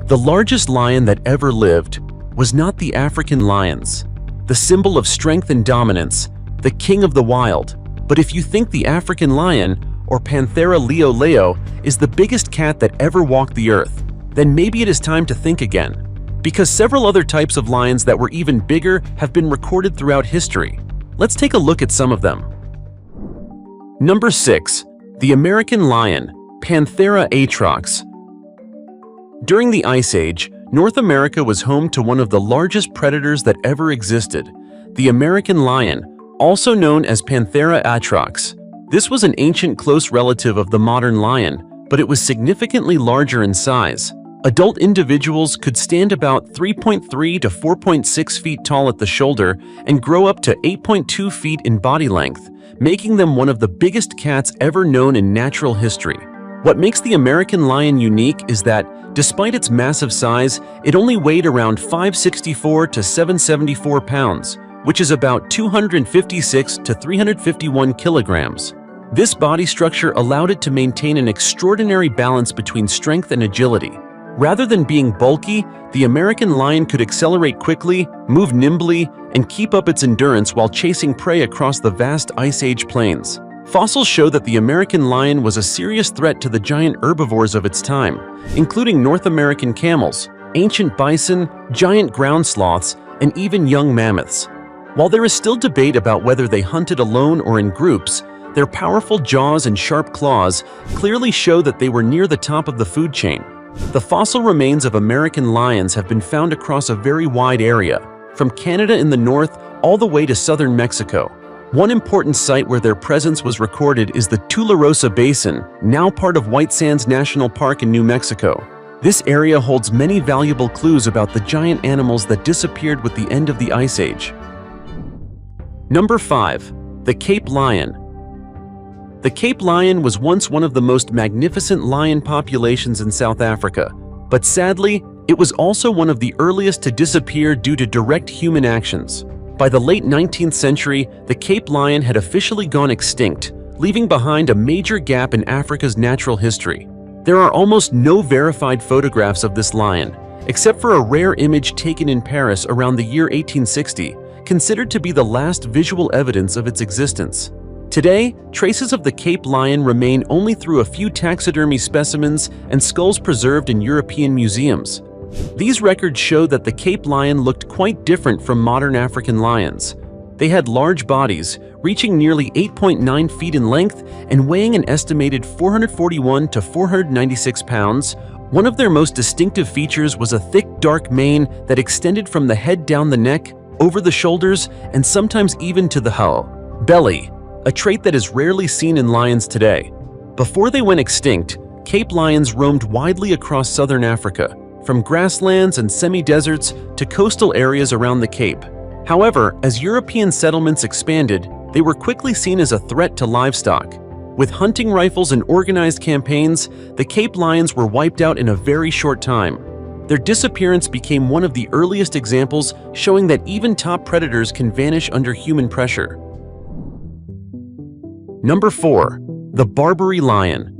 The largest lion that ever lived was not the African lions, the symbol of strength and dominance, the king of the wild. But if you think the African lion, or Panthera leo is the biggest cat that ever walked the earth, then maybe it is time to think again. Because several other types of lions that were even bigger have been recorded throughout history. Let's take a look at some of them. Number 6. The American lion, Panthera atrox. During the Ice Age, North America was home to one of the largest predators that ever existed, the American lion, also known as Panthera atrox. This was an ancient close relative of the modern lion, but it was significantly larger in size. Adult individuals could stand about 3.3 to 4.6 feet tall at the shoulder and grow up to 8.2 feet in body length, making them one of the biggest cats ever known in natural history. What makes the American lion unique is that, despite its massive size, it only weighed around 564 to 774 pounds, which is about 256 to 351 kilograms. This body structure allowed it to maintain an extraordinary balance between strength and agility. Rather than being bulky, the American lion could accelerate quickly, move nimbly, and keep up its endurance while chasing prey across the vast Ice Age plains. Fossils show that the American lion was a serious threat to the giant herbivores of its time, including North American camels, ancient bison, giant ground sloths, and even young mammoths. While there is still debate about whether they hunted alone or in groups, their powerful jaws and sharp claws clearly show that they were near the top of the food chain. The fossil remains of American lions have been found across a very wide area, from Canada in the north all the way to southern Mexico. One important site where their presence was recorded is the Tularosa Basin, now part of White Sands National Park in New Mexico. This area holds many valuable clues about the giant animals that disappeared with the end of the Ice Age. Number 5. The Cape lion. The Cape lion was once one of the most magnificent lion populations in South Africa, but sadly, it was also one of the earliest to disappear due to direct human actions. By the late 19th century, the Cape lion had officially gone extinct, leaving behind a major gap in Africa's natural history. There are almost no verified photographs of this lion, except for a rare image taken in Paris around the year 1860, considered to be the last visual evidence of its existence. Today, traces of the Cape lion remain only through a few taxidermy specimens and skulls preserved in European museums. These records show that the Cape lion looked quite different from modern African lions. They had large bodies, reaching nearly 8.9 feet in length and weighing an estimated 441 to 496 pounds. One of their most distinctive features was a thick, dark mane that extended from the head down the neck, over the shoulders, and sometimes even to the belly, a trait that is rarely seen in lions today. Before they went extinct, Cape lions roamed widely across southern Africa, from grasslands and semi-deserts to coastal areas around the Cape. However, as European settlements expanded, they were quickly seen as a threat to livestock. With hunting rifles and organized campaigns, the Cape lions were wiped out in a very short time. Their disappearance became one of the earliest examples showing that even top predators can vanish under human pressure. Number 4. The Barbary lion.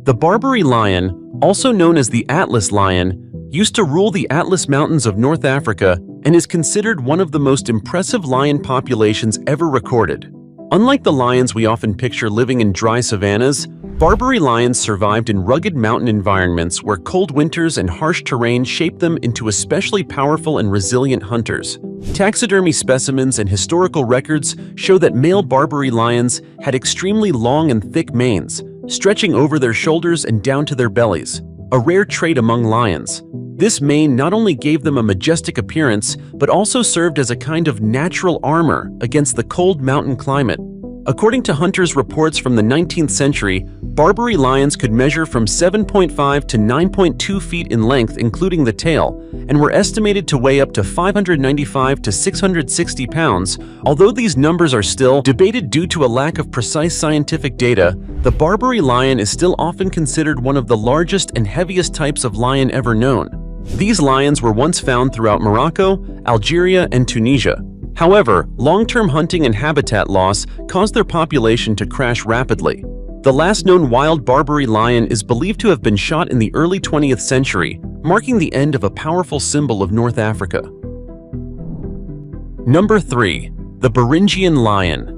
The Barbary lion, also known as the Atlas lion, used to rule the Atlas Mountains of North Africa and is considered one of the most impressive lion populations ever recorded. Unlike the lions we often picture living in dry savannas, Barbary lions survived in rugged mountain environments where cold winters and harsh terrain shaped them into especially powerful and resilient hunters. Taxidermy specimens and historical records show that male Barbary lions had extremely long and thick manes, stretching over their shoulders and down to their bellies, a rare trait among lions. This mane not only gave them a majestic appearance, but also served as a kind of natural armor against the cold mountain climate. According to hunters' reports from the 19th century, Barbary lions could measure from 7.5 to 9.2 feet in length, including the tail, and were estimated to weigh up to 595 to 660 pounds. Although these numbers are still debated due to a lack of precise scientific data, the Barbary lion is still often considered one of the largest and heaviest types of lion ever known. These lions were once found throughout Morocco, Algeria, and Tunisia. However, long-term hunting and habitat loss caused their population to crash rapidly. The last known wild Barbary lion is believed to have been shot in the early 20th century, marking the end of a powerful symbol of North Africa. Number 3. The Beringian lion.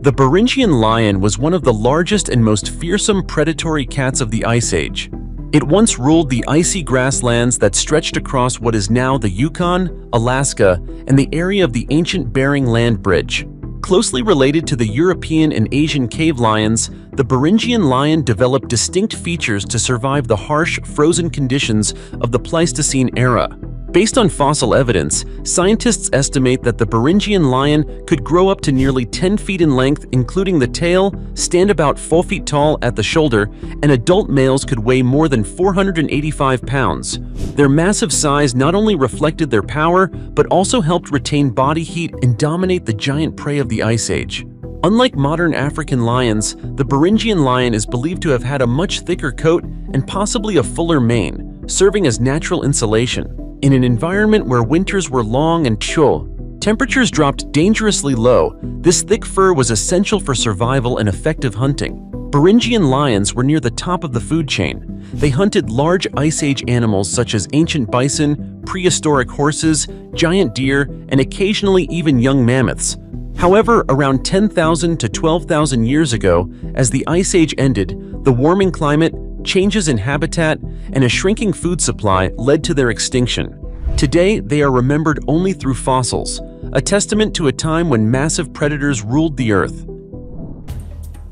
The Beringian lion was one of the largest and most fearsome predatory cats of the Ice Age. It once ruled the icy grasslands that stretched across what is now the Yukon, Alaska, and the area of the ancient Bering Land Bridge. Closely related to the European and Asian cave lions, the Beringian lion developed distinct features to survive the harsh, frozen conditions of the Pleistocene era. Based on fossil evidence, scientists estimate that the Beringian lion could grow up to nearly 10 feet in length, including the tail, stand about 4 feet tall at the shoulder, and adult males could weigh more than 485 pounds. Their massive size not only reflected their power, but also helped retain body heat and dominate the giant prey of the Ice Age. Unlike modern African lions, the Beringian lion is believed to have had a much thicker coat and possibly a fuller mane, serving as natural insulation. In an environment where winters were long and chill, temperatures dropped dangerously low, this thick fur was essential for survival and effective hunting. Beringian lions were near the top of the food chain. They hunted large Ice Age animals such as ancient bison, prehistoric horses, giant deer, and occasionally even young mammoths. However, around 10,000 to 12,000 years ago, as the Ice Age ended, the warming climate, changes in habitat, and a shrinking food supply led to their extinction. Today, they are remembered only through fossils, a testament to a time when massive predators ruled the earth.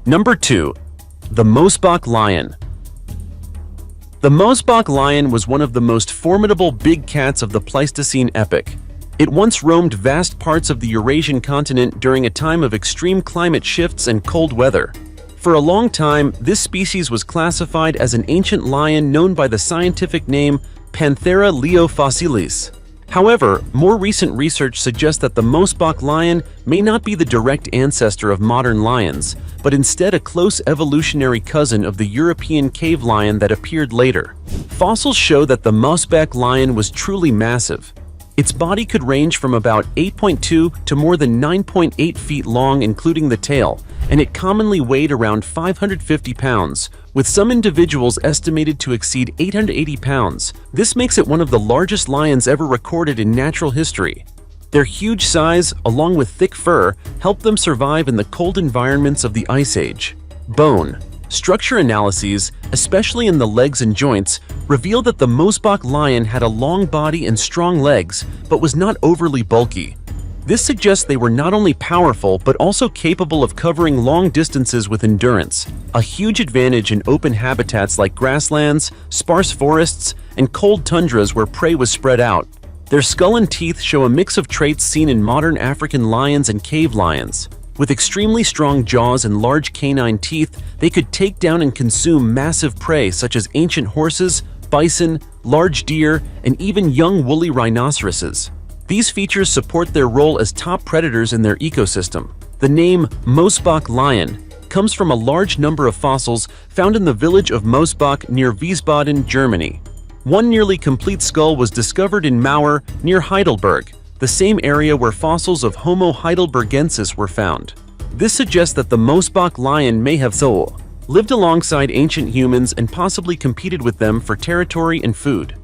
Number 2. The Mosbach lion. The Mosbach lion was one of the most formidable big cats of the Pleistocene epoch. It once roamed vast parts of the Eurasian continent during a time of extreme climate shifts and cold weather. For a long time, this species was classified as an ancient lion known by the scientific name Panthera leofossilis. However, more recent research suggests that the Mosbach lion may not be the direct ancestor of modern lions, but instead a close evolutionary cousin of the European cave lion that appeared later. Fossils show that the Mosbach lion was truly massive. Its body could range from about 8.2 to more than 9.8 feet long, including the tail, and it commonly weighed around 550 pounds, with some individuals estimated to exceed 880 pounds. This makes it one of the largest lions ever recorded in natural history. Their huge size, along with thick fur, helped them survive in the cold environments of the Ice Age. Bone. Structure analyses, especially in the legs and joints, reveal that the Mosbach lion had a long body and strong legs, but was not overly bulky. This suggests they were not only powerful, but also capable of covering long distances with endurance, a huge advantage in open habitats like grasslands, sparse forests, and cold tundras where prey was spread out. Their skull and teeth show a mix of traits seen in modern African lions and cave lions. With extremely strong jaws and large canine teeth, they could take down and consume massive prey such as ancient horses, bison, large deer, and even young woolly rhinoceroses. These features support their role as top predators in their ecosystem. The name Mosbach lion comes from a large number of fossils found in the village of Mosbach near Wiesbaden, Germany. One nearly complete skull was discovered in Mauer near Heidelberg, the same area where fossils of Homo heidelbergensis were found. This suggests that the Mosbach lion may have lived alongside ancient humans and possibly competed with them for territory and food.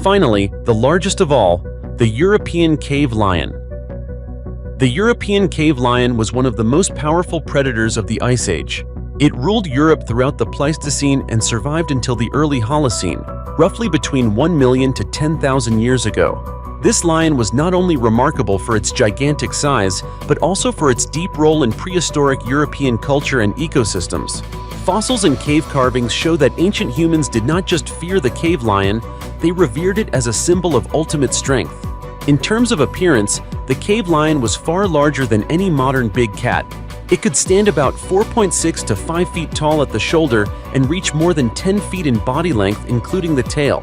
Finally, the largest of all, the European cave lion. The European cave lion was one of the most powerful predators of the Ice Age. It ruled Europe throughout the Pleistocene and survived until the early Holocene, roughly between 1 million to 10,000 years ago. This lion was not only remarkable for its gigantic size, but also for its deep role in prehistoric European culture and ecosystems. Fossils and cave carvings show that ancient humans did not just fear the cave lion, they revered it as a symbol of ultimate strength. In terms of appearance, the cave lion was far larger than any modern big cat. It could stand about 4.6 to 5 feet tall at the shoulder and reach more than 10 feet in body length, including the tail.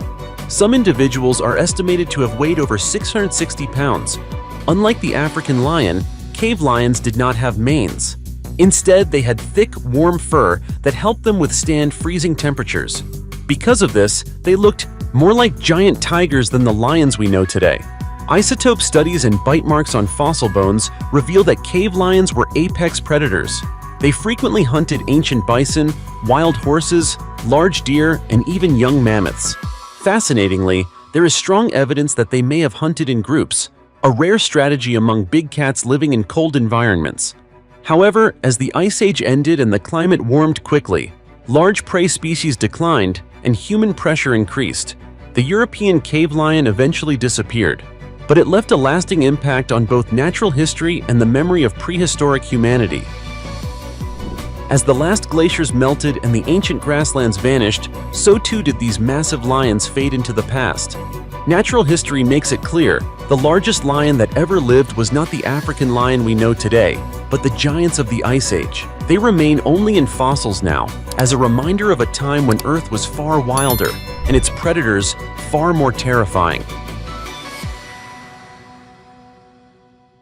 Some individuals are estimated to have weighed over 660 pounds. Unlike the African lion, cave lions did not have manes. Instead, they had thick, warm fur that helped them withstand freezing temperatures. Because of this, they looked more like giant tigers than the lions we know today. Isotope studies and bite marks on fossil bones reveal that cave lions were apex predators. They frequently hunted ancient bison, wild horses, large deer, and even young mammoths. Fascinatingly, there is strong evidence that they may have hunted in groups, a rare strategy among big cats living in cold environments. However, as the Ice Age ended and the climate warmed quickly, large prey species declined and human pressure increased. The European cave lion eventually disappeared, but it left a lasting impact on both natural history and the memory of prehistoric humanity. As the last glaciers melted and the ancient grasslands vanished, so too did these massive lions fade into the past. Natural history makes it clear, the largest lion that ever lived was not the African lion we know today, but the giants of the Ice Age. They remain only in fossils now, as a reminder of a time when Earth was far wilder and its predators far more terrifying.